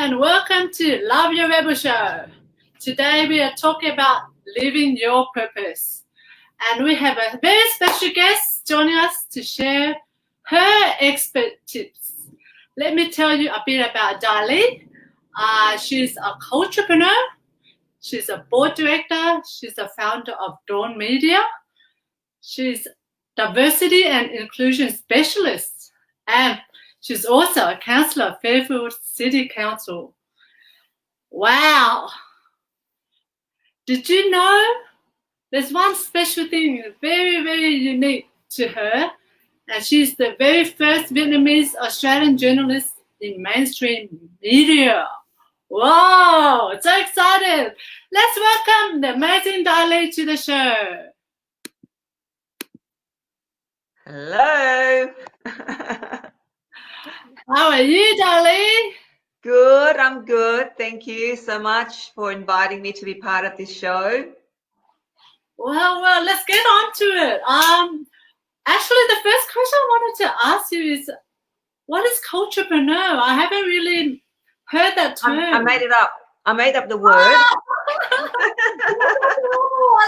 and welcome to Love Your Rebel Show. Today we are talking about living your purpose. And we have a very special guest joining us to share her expert tips. Let me tell you a bit about Darlene. She's a culturepreneur. She's a board director. She's the founder of Dawn Media. She's diversity and inclusion specialist. And she's also a councillor of Fairfield City Council. Wow! Did you know there's one special thing, very, very unique to her, and she's the very first Vietnamese Australian journalist in mainstream media. Wow! So excited! Let's welcome the amazing Darlene to the show. Hello. How are you, Darlene? Good, I'm good. Thank you so much for inviting me to be part of this show. Well, let's get on to it. Actually, the first question I wanted to ask you is, what is culturepreneur? I haven't really heard that term. I made it up. I made up the word. Oh, I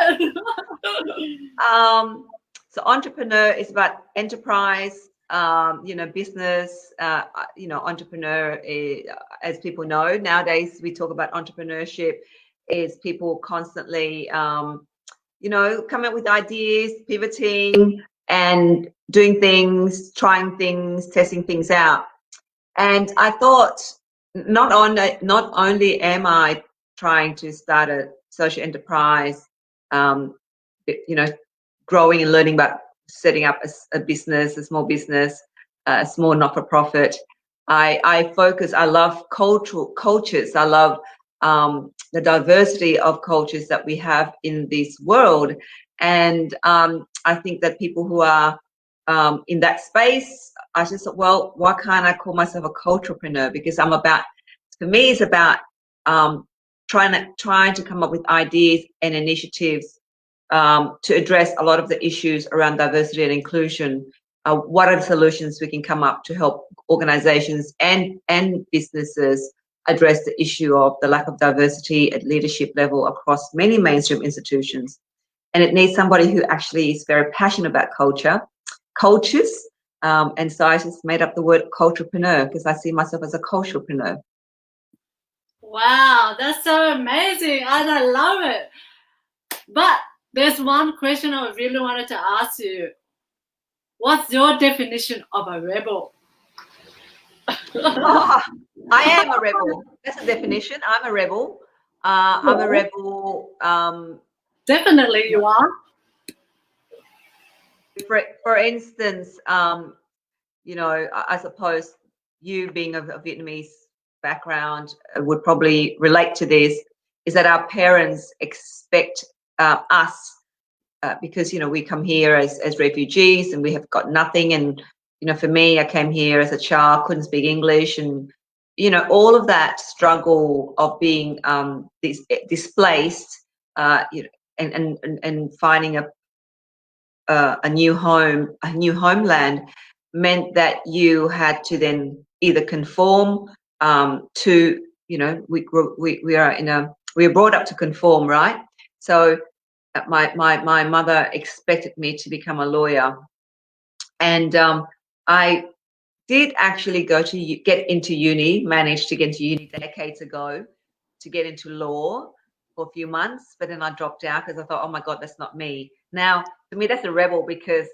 love it. So entrepreneur is about enterprise, business, entrepreneur, as people know. Nowadays, we talk about entrepreneurship is people constantly, coming up with ideas, pivoting and doing things, trying things, testing things out. And I thought, not only am I trying to start a social enterprise, growing and learning about setting up a business, a small business, a small not-for-profit. I love cultures. I love the diversity of cultures that we have in this world. And I think that people who are in that space, I just thought, well, why can't I call myself a culturepreneur? Because for me, it's about trying to come up with ideas and initiatives to address a lot of the issues around diversity and inclusion. What are the solutions we can come up to help organizations and businesses address the issue of the lack of diversity at leadership level across many mainstream institutions? And it needs somebody who actually is very passionate about cultures. And so I just made up the word culturepreneur because I see myself as a culturepreneur. Wow, that's so amazing. And I love it. But there's one question I really wanted to ask you. What's your definition of a rebel? I am a rebel. That's a definition. I'm a rebel. I'm a rebel. Definitely you are. For instance, I suppose you being of a Vietnamese background would probably relate to this, is that our parents expect us, because we come here as refugees and we have got nothing, and for me, I came here as a child, couldn't speak English, and all of that struggle of being displaced, and finding a new home, a new homeland, meant that you had to then either conform to, we are brought up to conform, right? So my mother expected me to become a lawyer, and I did actually managed to get into uni decades ago to get into law for a few months, but then I dropped out because I thought, oh my God, that's not me. Now, for me, that's a rebel, because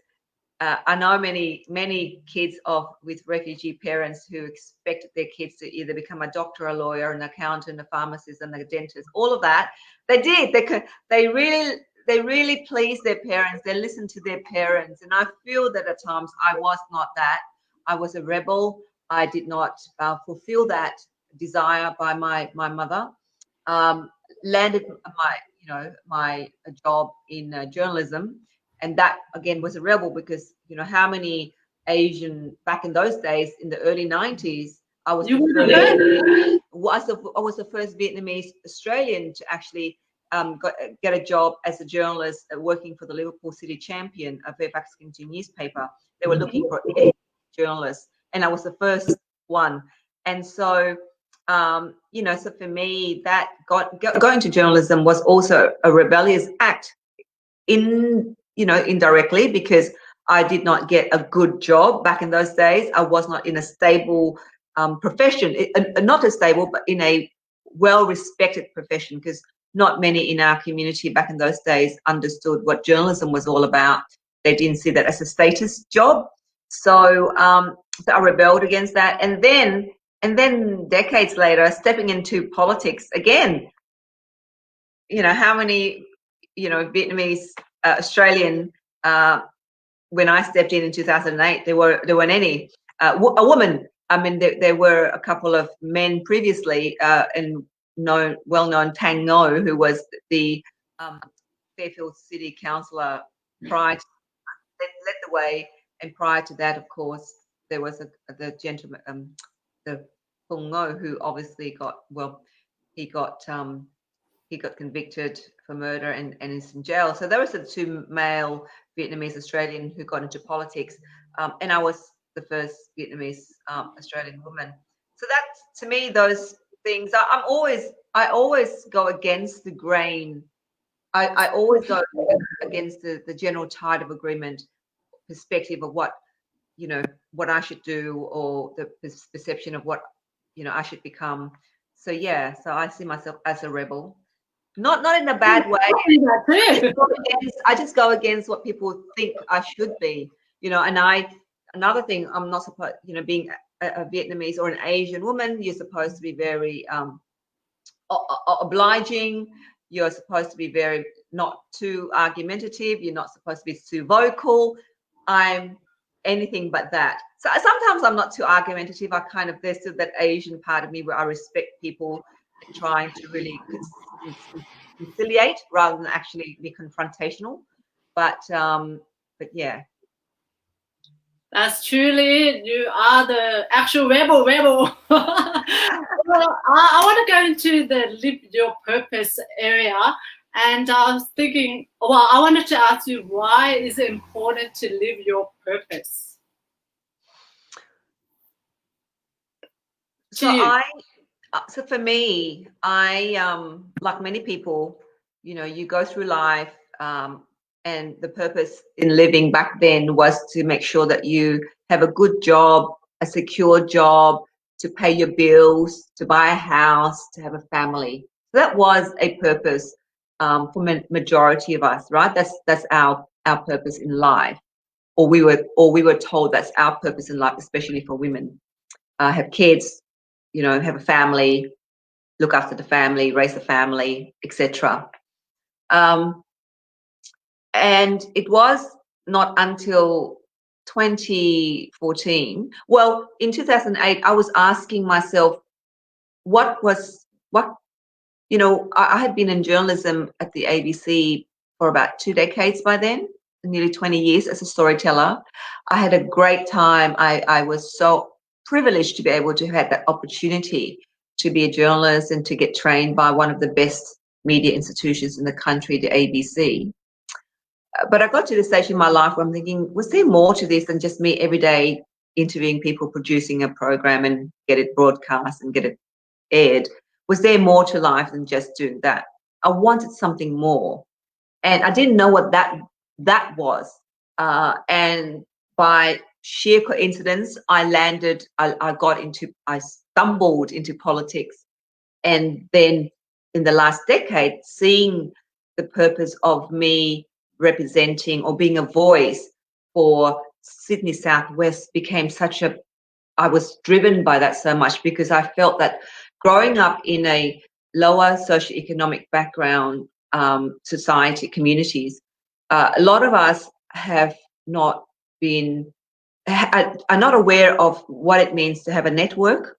I know many kids with refugee parents who expected their kids to either become a doctor, a lawyer, an accountant, a pharmacist, and a dentist. All of that they did. They really pleased their parents. They listened to their parents, and I feel that at times I was not that. I was a rebel. I did not fulfill that desire by my mother. Landed my job in journalism. And that, again, was a rebel because, how many Asian, back in those days, in the early 90s, I was the first Vietnamese Australian to actually get a job as a journalist working for the Liverpool City Champion, a Fairfax County newspaper. They were looking for a journalist, and I was the first one. And so you know, so for me, that going to journalism was also a rebellious act indirectly, because I did not get a good job back in those days. I was not in a stable profession, not as stable, but in a well-respected profession, because not many in our community back in those days understood what journalism was all about. They didn't see that as a status job. So, so I rebelled against that. And then decades later, stepping into politics again, you know, how many, you know, Vietnamese, Australian, when I stepped in 2008, there weren't any. A woman. I mean, there were a couple of men previously, and well-known Tang Ngo, who was the Fairfield City Councillor prior to, led the way, and prior to that, of course, there was the gentleman, the Phung Ngo, who obviously he got convicted for murder and is in jail. So those are the two male Vietnamese Australian who got into politics, and I was the first Vietnamese Australian woman. So that's, to me, those things. I always go against the grain. I always go against the general tide of agreement perspective of what, you know, what I should do, or the perception of what, you know, I should become. So yeah, so I see myself as a rebel. Not in a bad way. I just go against what people think I should be, you know. And another thing, I'm not supposed, you know, being a Vietnamese or an Asian woman, you're supposed to be very obliging. You're supposed to be very not too argumentative. You're not supposed to be too vocal. I'm anything but that. So sometimes I'm not too argumentative. There's still that Asian part of me where I respect people and trying to really conciliate rather than actually be confrontational. But yeah. That's truly it. You are the actual rebel. Well, I want to go into the live your purpose area, and I was thinking, well, I wanted to ask you, why is it important to live your purpose? So for me, I like many people, you know, you go through life, and the purpose in living back then was to make sure that you have a good job, a secure job, to pay your bills, to buy a house, to have a family. So that was a purpose for majority of us, right? That's our purpose in life, or we were told that's our purpose in life, especially for women. Have kids, you know, have a family, look after the family, raise a family, etc. And it was not until 2014, well, in 2008, I was asking myself, you know, I had been in journalism at the ABC for about 2 decades by then, nearly 20 years as a storyteller. I had a great time. I was so privileged to be able to have that opportunity to be a journalist and to get trained by one of the best media institutions in the country, the ABC. But I got to the stage in my life where I'm thinking, was there more to this than just me every day interviewing people, producing a program and get it broadcast and get it aired? Was there more to life than just doing that? I wanted something more, and I didn't know what that was. And by sheer coincidence, I stumbled into politics, and then in the last decade, seeing the purpose of me representing or being a voice for Sydney Southwest became I was driven by that so much, because I felt that growing up in a lower socioeconomic background, society, communities, a lot of us are not aware of what it means to have a network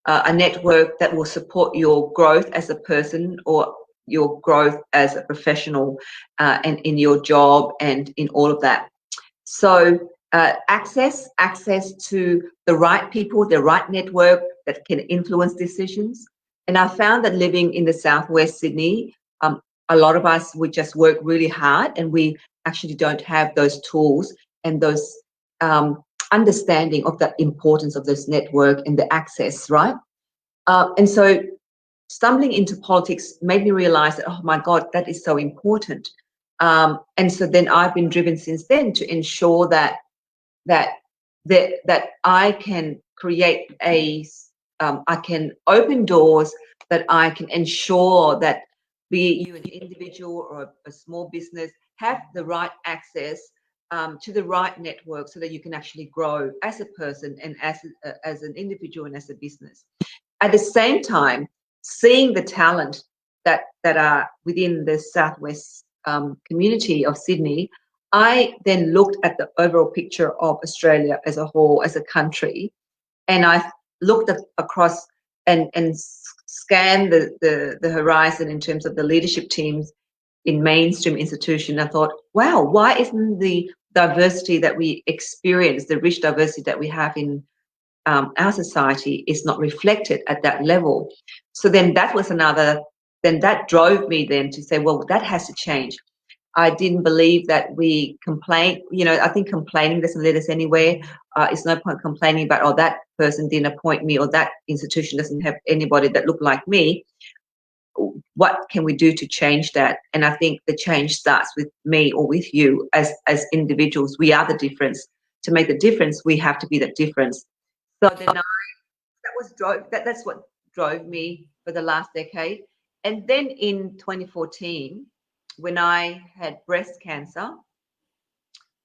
that will support your growth as a person, or your growth as a professional, and in your job and in all of that. So access to the right people, the right network that can influence decisions. And I found that living in the Southwest Sydney, a lot of us, we just work really hard, and we actually don't have those tools and those understanding of the importance of this network and the access, right? And so stumbling into politics made me realize that, oh my God, that is so important. And so then I've been driven since then to ensure that I can create I can open doors, that I can ensure that, be it you an individual or a small business, have the right access to the right network so that you can actually grow as a person and as an individual and as a business. At the same time, seeing the talent that are within the Southwest community of Sydney, I then looked at the overall picture of Australia as a whole, as a country, and I looked across and scanned the horizon in terms of the leadership teams in mainstream institution. I thought, wow, why isn't the diversity that we experience, the rich diversity that we have in our society, is not reflected at that level? So then that was then that drove me then to say, well, that has to change. I didn't believe that we complain. I think complaining doesn't lead us anywhere. It's no point complaining about, oh, that person didn't appoint me, or that institution doesn't have anybody that look like me. What can we do to change that? And I think the change starts with me or with you as individuals. We are the difference. To make the difference, we have to be the difference. So then that's what drove me for the last decade. And then in 2014, when I had breast cancer,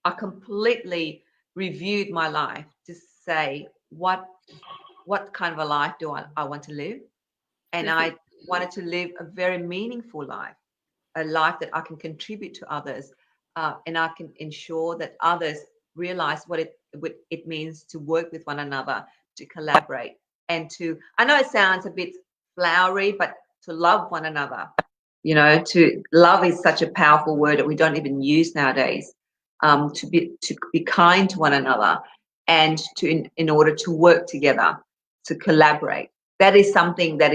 I completely reviewed my life to say, what kind of a life do I want to live? And I wanted to live a very meaningful life, a life that I can contribute to others, and I can ensure that others realize what it means to work with one another, to collaborate, and I know it sounds a bit flowery, but to love one another. To love is such a powerful word that we don't even use nowadays. To be kind to one another, and in order to work together, to collaborate. That is something that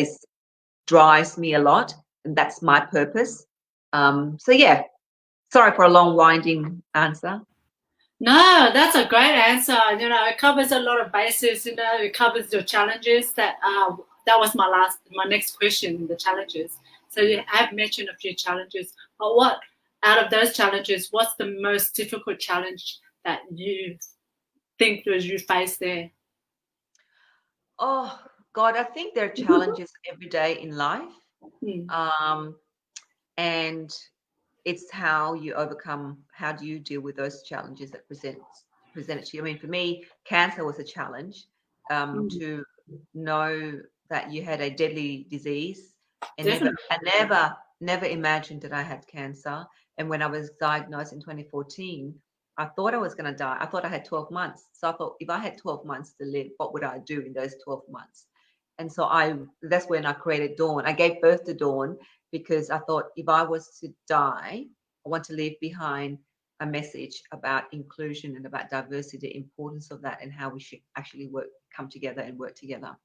drives me a lot, and that's my purpose. So yeah, sorry for a long winding answer. No, that's a great answer. It covers a lot of bases. It covers your challenges. That was my next question, the challenges. So you have mentioned a few challenges, but what out of those challenges, what's the most difficult challenge that you think you face there? Oh God, I think there are challenges every day in life, and it's how you overcome. How do you deal with those challenges that present to you? I mean, for me, cancer was a challenge. To know that you had a deadly disease, and never imagined that I had cancer. And when I was diagnosed in 2014, I thought I was going to die. I thought I had 12 months. So I thought, if I had 12 months to live, what would I do in those 12 months? And so that's when I created Dawn. I gave birth to Dawn because I thought, if I was to die, I want to leave behind a message about inclusion and about diversity, the importance of that, and how we should actually come together and work together.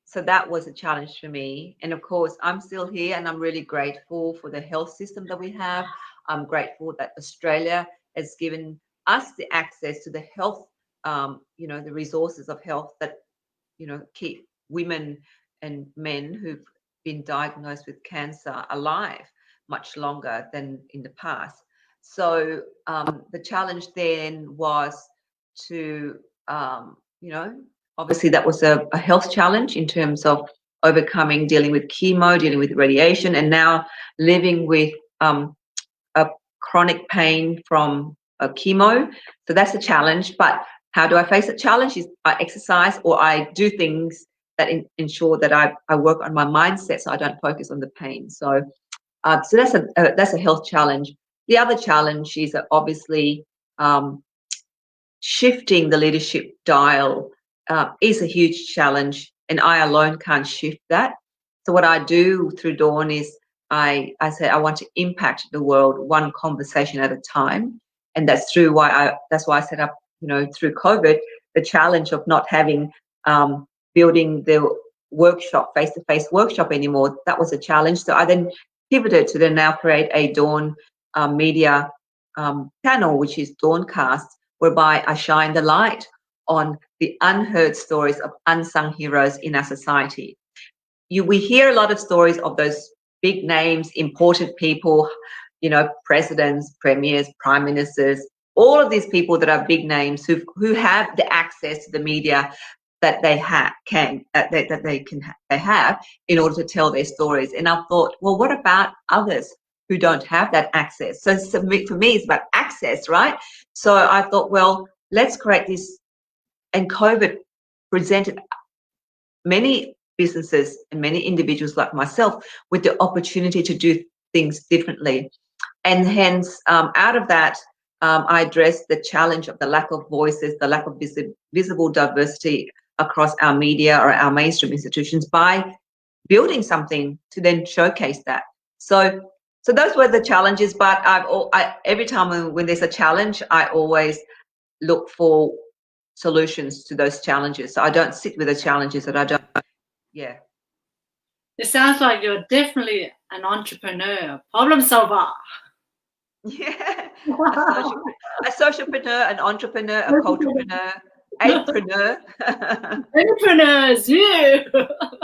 So that was a challenge for me. And of course, I'm still here, and I'm really grateful for the health system that we have. I'm grateful that Australia has given us the access to the health, the resources of health that, keep women and men who've been diagnosed with cancer alive much longer than in the past. So the challenge then was to, obviously that was a health challenge in terms of overcoming, dealing with chemo, dealing with radiation, and now living with a chronic pain from chemo. So that's a challenge. But how do I face that challenge? Is I exercise, or I do things that ensure that I work on my mindset so I don't focus on the pain. So that's a health challenge. The other challenge is obviously shifting the leadership dial is a huge challenge, and I alone can't shift that. So what I do through Dawn is I say I want to impact the world one conversation at a time, and that's why I set up, through COVID, the challenge of not having building the workshop, face-to-face workshop anymore. That was a challenge. So I then pivoted to then now create a Dawn media channel, which is Dawncast, whereby I shine the light on the unheard stories of unsung heroes in our society. We hear a lot of stories of those big names, important people, presidents, premiers, prime ministers, all of these people that are big names who have the access to the media that they have in order to tell their stories. And I thought, well, what about others who don't have that access? So for me, it's about access, right? So I thought, well, let's create this. And COVID presented many businesses and many individuals like myself with the opportunity to do things differently. And hence, out of that, I addressed the challenge of the lack of voices, the lack of visible diversity across our media or our mainstream institutions by building something to then showcase that. So those were the challenges. But every time when there's a challenge, I always look for solutions to those challenges. So I don't sit with the challenges that I don't. Yeah. It sounds like you're definitely an entrepreneur, problem solver. Yeah, a socialpreneur, an entrepreneur, a culturepreneur, apreneur. Entrepreneurs, you.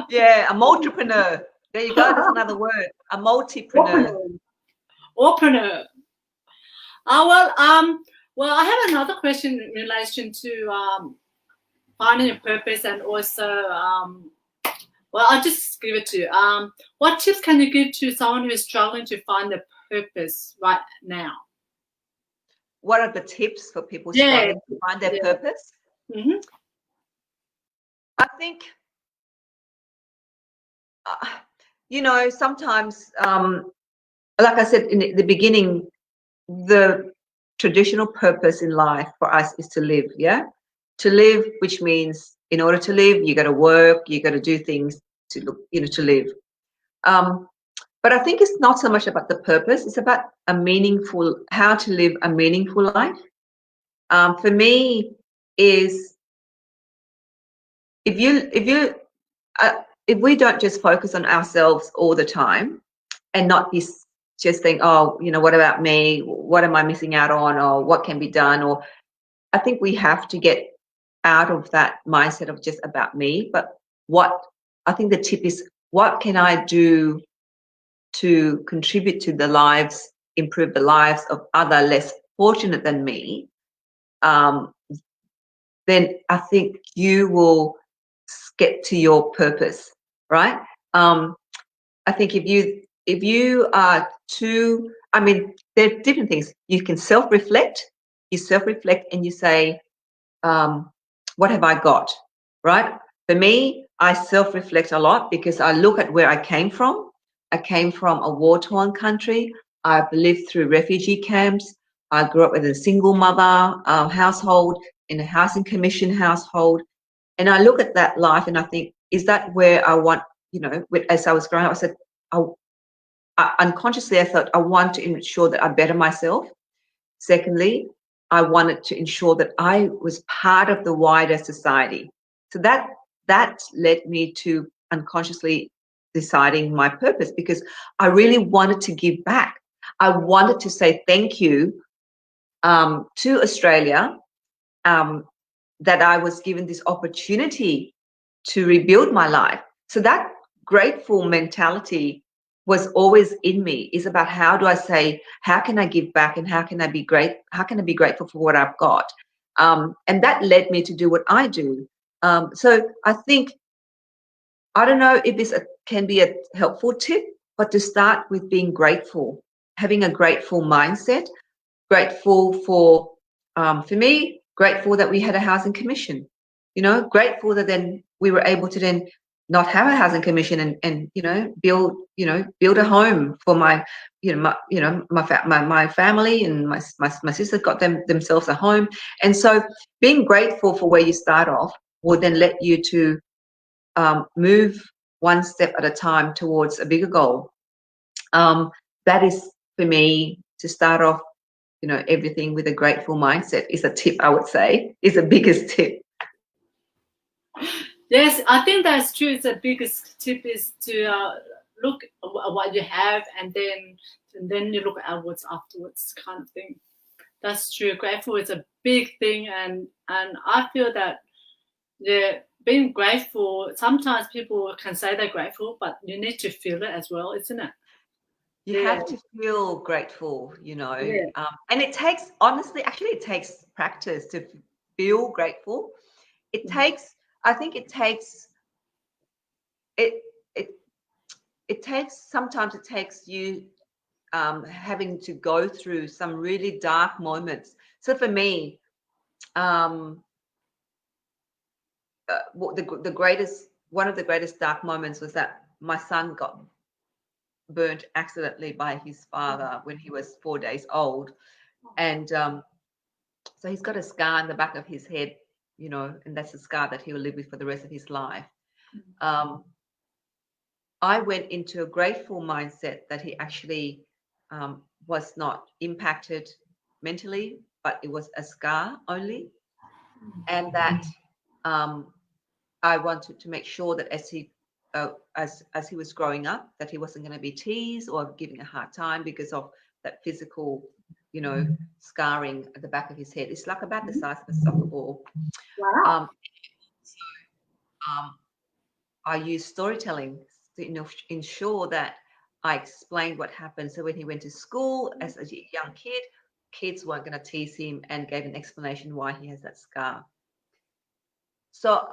Yeah, a multipreneur. There you go. That's another word. A multipreneur. Entrepreneur. Well, I have another question in relation to finding a purpose, and also, well, I'll just give it to you. What tips can you give to someone who is struggling to find their purpose right now? What are the tips for people struggling to find their purpose? Mm-hmm. I think, sometimes, like I said in the beginning, the traditional purpose in life for us is to live, yeah? To live, which means in order to live, you got to work, you got to do things to live. But I think it's not so much about the purpose, it's about how to live a meaningful life. For me, is if we don't just focus on ourselves all the time and not be just think, oh, what about me? What am I missing out on? Or what can be done? Or I think we have to get out of that mindset of just about me. But I think the tip is, what can I do to contribute to improve the lives of other less fortunate than me? Then I think you will get to your purpose, right? I think if you are there are different things. You can self-reflect. You self-reflect and you say, what have I got, right? For me, I self-reflect a lot because I look at where I came from. I came from a war-torn country. I've lived through refugee camps. I grew up with a single mother household, in a housing commission household. And I look at that life and I think, is that where I want, as I was growing up, I said, unconsciously I thought, I want to ensure that I better myself. Secondly, I wanted to ensure that I was part of the wider society. So that led me to unconsciously deciding my purpose, because I really wanted to give back. I wanted to say thank you to Australia, that I was given this opportunity to rebuild my life. So that grateful mentality was always in me. Is about, how do I say, how can I give back, and how can I be grateful for what I've got? And that led me to do what I do. So I think, I don't know if this can be a helpful tip, but to start with being grateful, having a grateful mindset, grateful for me, grateful that we had a housing commission, grateful that then we were able to then not have a housing commission and build a home for my family, and my sister got themselves a home. And so being grateful for where you start off will then let you to move one step at a time towards a bigger goal. That is, for me, to start off everything with a grateful mindset is a tip, I would say, is the biggest tip. Yes, I think that's true. The biggest tip is to look at what you have, and then you look outwards afterwards, kind of thing. That's true. Grateful is a big thing, and I feel that being grateful. Sometimes people can say they're grateful, but you need to feel it as well, isn't it? You have to feel grateful, Yeah. and it takes, honestly, actually, it takes practice to feel grateful. It takes, I think it takes, sometimes it takes you having to go through some really dark moments. So for me, one of the greatest dark moments was that my son got burnt accidentally by his father when he was 4 days old. And so he's got a scar in the back of his head, and that's a scar that he will live with for the rest of his life. I went into a grateful mindset that he actually was not impacted mentally, but it was a scar only. And that I wanted to make sure that as he was growing up, that he wasn't going to be teased or giving a hard time because of that physical, scarring at the back of his head. It's like about the size of a soccer ball. Wow. I use storytelling to ensure that I explained what happened. So when he went to school as a young kid, kids weren't going to tease him, and gave an explanation why he has that scar. So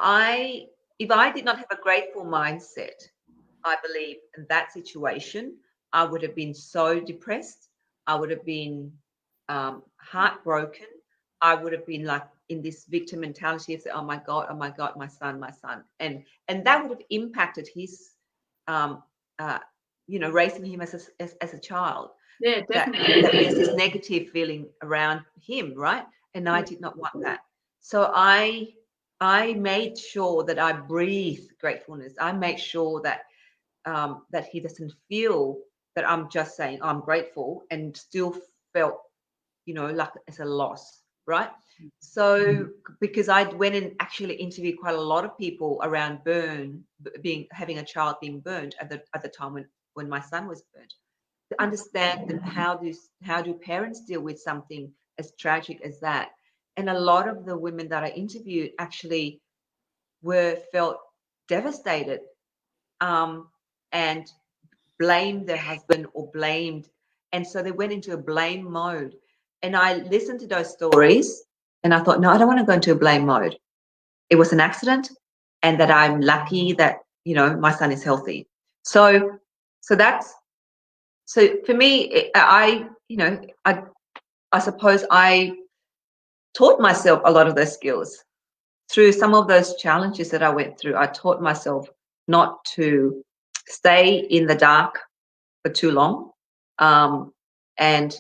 if I did not have a grateful mindset, I believe in that situation, I would have been so depressed. I would have been heartbroken. I would have been like in this victim mentality of, oh my God, my son, and that would have impacted his, raising him as a child. Yeah, definitely. That there's this negative feeling around him, right? And I did not want that. So I made sure that I breathe gratefulness. I make sure that that he doesn't feel that I'm just saying I'm grateful and still felt, like it's a loss, right? So because I went and actually interviewed quite a lot of people around having a child being burned at the time when my son was burned, to understand how do parents deal with something as tragic as that. And a lot of the women that I interviewed actually felt devastated, and blamed their husband or blamed. And so they went into a blame mode. And I listened to those stories and I thought, no, I don't want to go into a blame mode. It was an accident, and that I'm lucky that, my son is healthy. So for me, I suppose I taught myself a lot of those skills through some of those challenges that I went through. I taught myself not to stay in the dark for too long. And,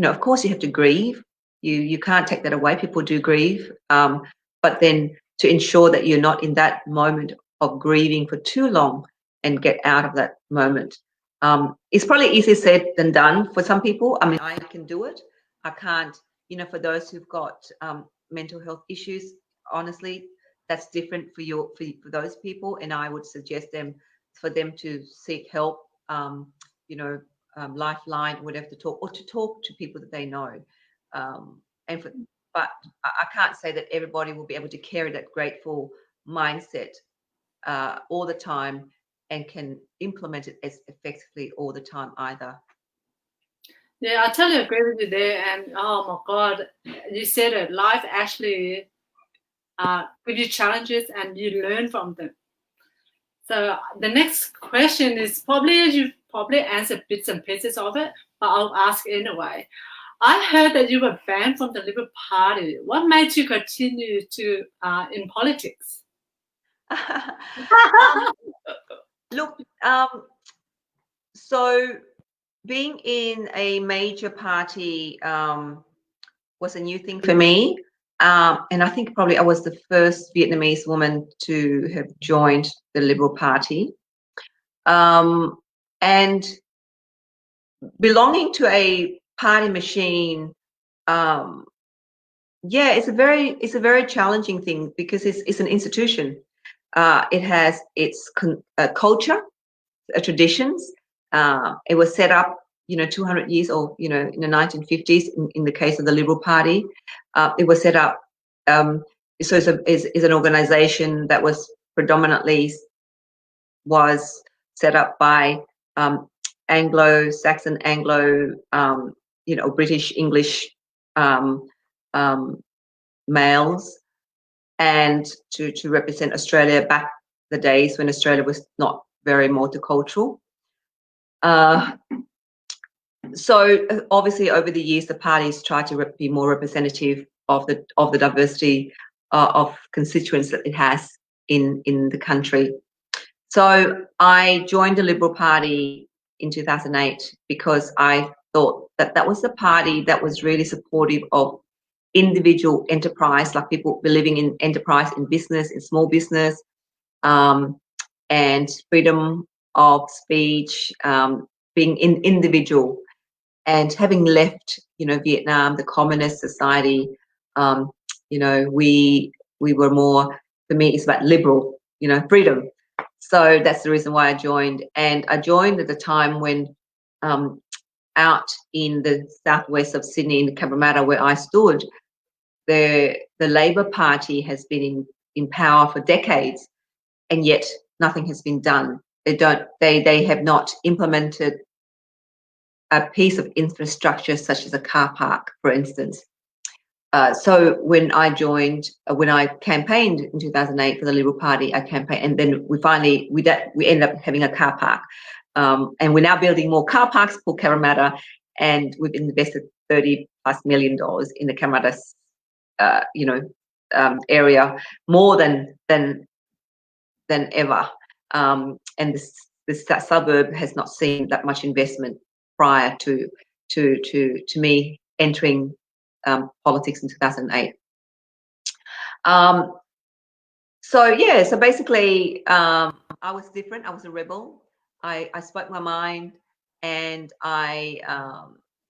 of course you have to grieve. You can't take that away. People do grieve. But then to ensure that you're not in that moment of grieving for too long and get out of that moment. It's probably easier said than done for some people. I mean, I can do it. I can't, for those who've got mental health issues, honestly, that's different for those people. And I would suggest for them to seek help, Lifeline, whatever, to talk to people that they know. But I can't say that everybody will be able to carry that grateful mindset all the time and can implement it as effectively all the time either. Yeah, I totally agree with you there. And oh my God, you said it. Life actually gives you challenges and you learn from them. So the next question is you probably answered bits and pieces of it, but I'll ask anyway. I heard that you were banned from the Liberal Party. What made you continue in politics? Look, so being in a major party was a new thing for me. And I think probably I was the first Vietnamese woman to have joined the Liberal Party. And belonging to a party machine, it's a very challenging thing because it's an institution. It has its culture, traditions. It was set up 200 years, or in the 1950s, in the case of the Liberal Party. It was set up, so is an organization that was predominantly set up by Anglo-Saxon, British English males, and to represent Australia back the days when Australia was not very multicultural. So obviously over the years the party's tried to be more representative of the diversity of constituents that it has in the country. So I joined the Liberal Party in 2008 because I thought that was the party that was really supportive of individual enterprise, like people believing in enterprise, in business, in small business, and freedom of speech, being individual. And having left, Vietnam, the communist society, we were more, for me, it's about liberal, freedom. So that's the reason why I joined. And I joined at the time when out in the southwest of Sydney, in Cabramatta, where I stood, the Labor Party has been in power for decades, and yet nothing has been done. They have not implemented a piece of infrastructure such as a car park, for instance. So when I campaigned in 2008 for the Liberal Party, I campaigned, and then we ended up having a car park, and we're now building more car parks for Cabramatta, and we've invested $30+ million in the Cabramatta, area, more than ever, and this suburb has not seen that much investment prior to me entering politics in 2008. So basically, I was different. I was a rebel. I spoke my mind, and I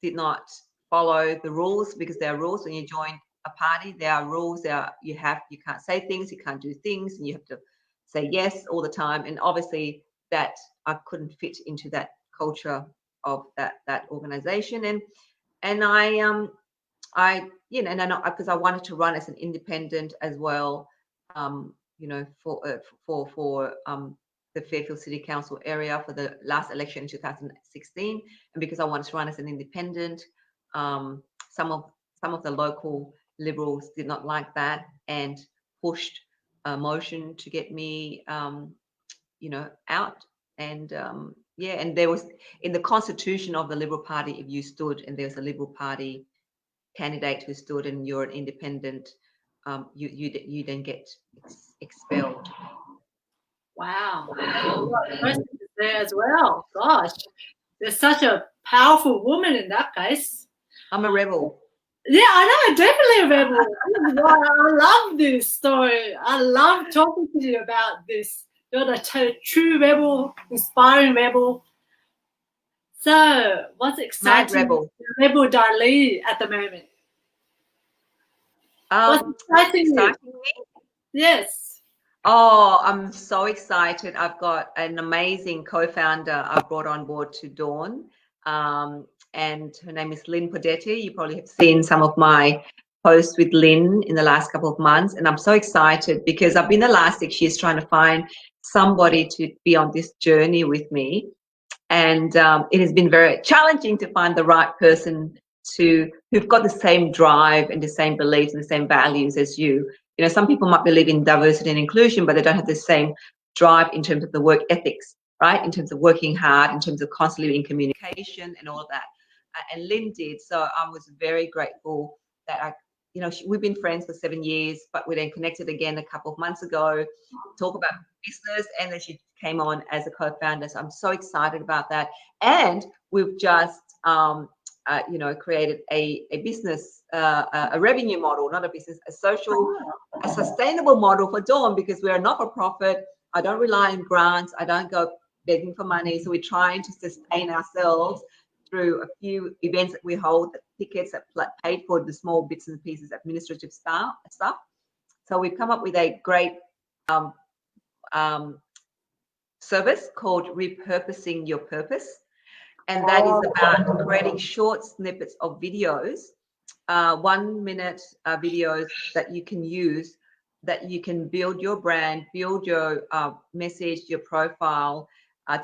did not follow the rules, because there are rules when you join a party. There are rules. You can't say things, you can't do things, and you have to say yes all the time. And obviously that I couldn't fit into that culture of that organization, and because I wanted to run as an independent as well, for the Fairfield City Council area for the last election in 2016, and because I wanted to run as an independent, some of the local Liberals did not like that and pushed a motion to get me out. And and there was, in the constitution of the Liberal Party, if you stood and there was a Liberal Party candidate who stood and you're an independent, you then get expelled. Wow, that's a lot of questions there as well. Gosh, there's such a powerful woman in that case. I'm a rebel. Yeah, I know, definitely a rebel. I love this story. I love talking to you about this. You're the true rebel, inspiring rebel. So, what's exciting? Mad rebel. Rebel Darlene at the moment. What's exciting you? Yes. Oh, I'm so excited. I've got an amazing co-founder I've brought on board to Dawn, and her name is Lynn Podetti. You probably have seen some of my posts with Lynn in the last couple of months, and I'm so excited because I've been the last 6 years trying to find somebody to be on this journey with me, and it has been very challenging to find the right person who've got the same drive and the same beliefs and the same values as you. Some people might believe in diversity and inclusion, but they don't have the same drive in terms of the work ethics, right? In terms of working hard, in terms of constantly in communication and all of that. And Lynn did. So I was very grateful that we've been friends for 7 years, but we then connected again a couple of months ago, talk about business, and then she came on as a co-founder. So I'm so excited about that. And we've just, created a business, a revenue model, not a business, a sustainable model for Dawn, because we're a not-for-profit. I don't rely on grants. I don't go begging for money. So we're trying to sustain ourselves through a few events that we hold, the tickets that paid for the small bits and pieces, administrative stuff. So we've come up with a great service called Repurposing Your Purpose. and that is about creating short snippets of videos, 1 minute videos that you can use, that you can build your brand, build your message, your profile,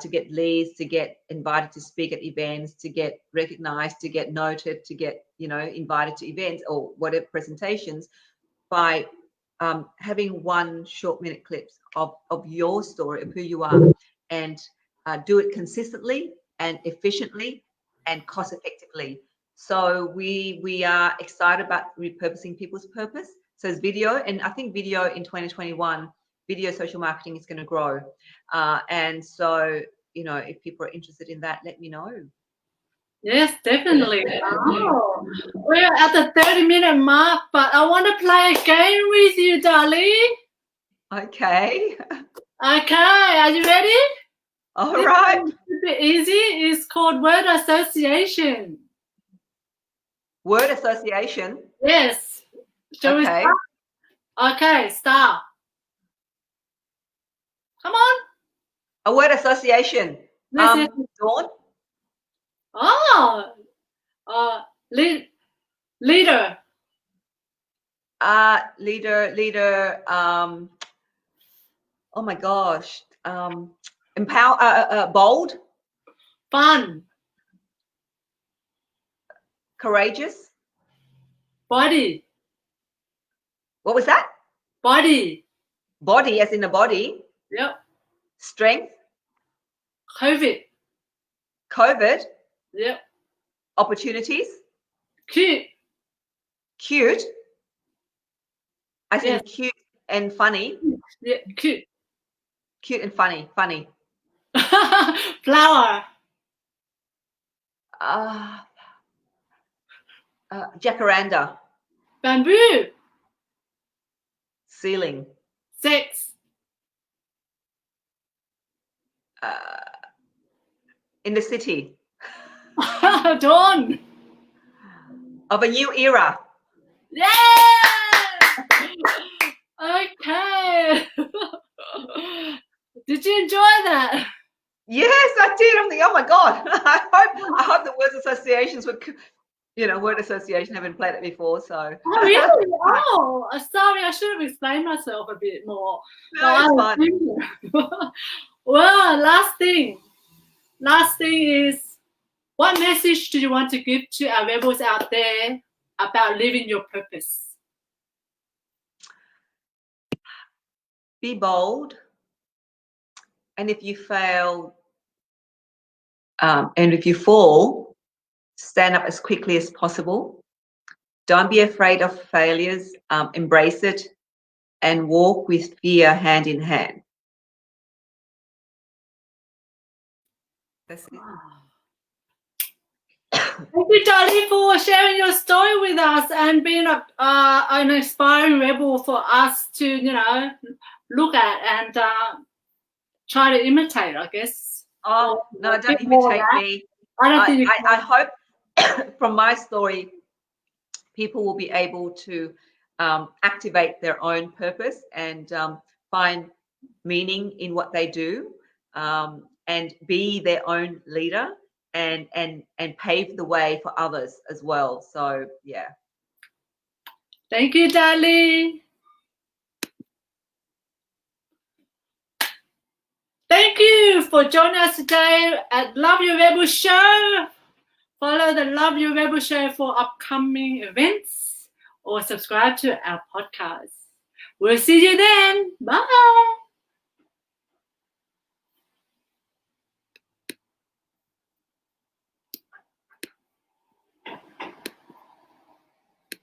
to get leads, to get invited to speak at events, to get recognized, to get noted, to get, you know, invited to events or whatever presentations, by having 1 short minute clips of your story, of who you are, and do it consistently and efficiently and cost effectively. So we are excited about repurposing people's purpose. So it's video, and I think video in 2021, video social marketing is going to grow. And so, you know, if people are interested in that, let me know. Yes, definitely. Oh, we're at the 30-minute mark, but I want to play a game with you, darling. Okay. Okay, are you ready? All right. It's a bit easy. It's called word association. Word association. Yes. Shall we start? Okay, start. Come on. A word association. Dawn. Oh, leader. Leader. Oh my gosh. Empower. Bold. Fun. Courageous. Body. What was that? Body. Body, as in a body. Yep. Strength. COVID. Yep. Opportunities. Cute. As in cute and funny. Yeah, cute. Cute and funny. Flower. Jacaranda. Bamboo. Ceiling. Sex. In the city. Dawn. Of a new era. Yeah. Okay. Did you enjoy that? Yes, I did. I'm thinking, oh my God. I hope the word associations would, you know, word association haven't played it before, so. Oh really? Oh, sorry, I should have explained myself a bit more. No, it's fun. Well, last thing is, what message do you want to give to our rebels out there about living your purpose? Be bold. And if you fail, and if you fall, stand up as quickly as possible. Don't be afraid of failures. Embrace it and walk with fear hand in hand. That's it. Thank you, darling, for sharing your story with us and being an inspiring rebel for us to, you know, look at and try to imitate, I guess. Oh, no, don't imitate me. I hope from my story, people will be able to activate their own purpose and find meaning in what they do, and be their own leader and pave the way for others as well. So, yeah. Thank you, darling. Thank you for joining us today at Love Your Rebel Show. Follow the Love Your Rebel Show for upcoming events or subscribe to our podcast. We'll see you then. Bye.